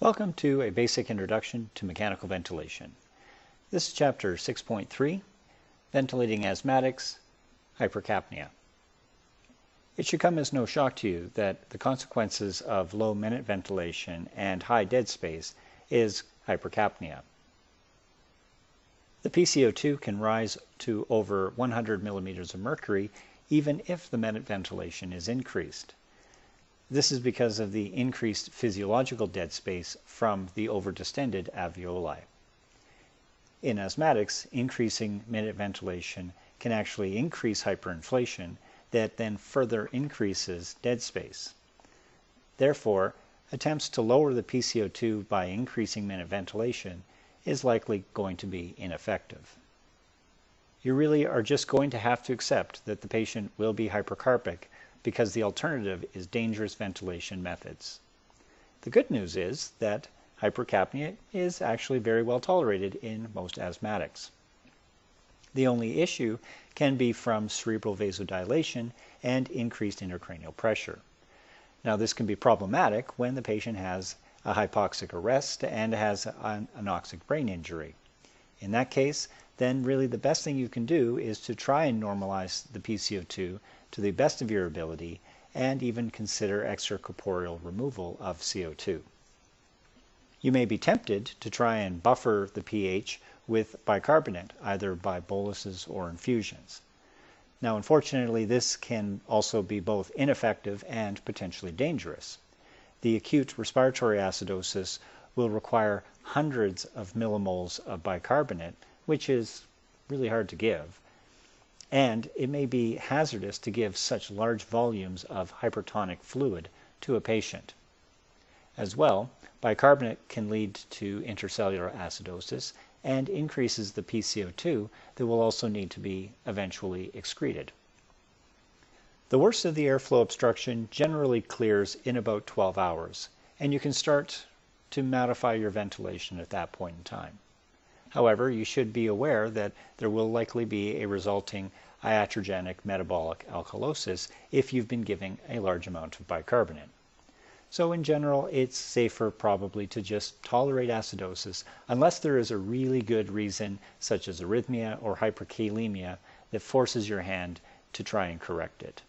Welcome to a basic introduction to mechanical ventilation. This is chapter 6.3, Ventilating Asthmatics, Hypercapnia. It should come as no shock to you that the consequences of low minute ventilation and high dead space is hypercapnia. The PCO2 can rise to over 100 millimeters of mercury even if the minute ventilation is increased. This is because of the increased physiological dead space from the overdistended alveoli. In asthmatics, increasing minute ventilation can actually increase hyperinflation that then further increases dead space. Therefore, attempts to lower the PCO2 by increasing minute ventilation is likely going to be ineffective. You really are just going to have to accept that the patient will be hypercarpic because the alternative is dangerous ventilation methods. The good news is that hypercapnia is actually very well tolerated in most asthmatics. The only issue can be from cerebral vasodilation and increased intracranial pressure. Now, this can be problematic when the patient has a hypoxic arrest and has an anoxic brain injury. In that case, then really the best thing you can do is to try and normalize the PCO2 to the best of your ability and even consider extracorporeal removal of CO2. You may be tempted to try and buffer the pH with bicarbonate, either by boluses or infusions. Now, unfortunately, this can also be both ineffective and potentially dangerous. The acute respiratory acidosis will require hundreds of millimoles of bicarbonate, which is really hard to give. And it may be hazardous to give such large volumes of hypertonic fluid to a patient. As well, bicarbonate can lead to intercellular acidosis and increases the PCO2 that will also need to be eventually excreted. The worst of the airflow obstruction generally clears in about 12 hours, and you can start to modify your ventilation at that point in time. However, you should be aware that there will likely be a resulting iatrogenic metabolic alkalosis if you've been giving a large amount of bicarbonate. So in general, it's safer probably to just tolerate acidosis unless there is a really good reason, such as arrhythmia or hyperkalemia, that forces your hand to try and correct it.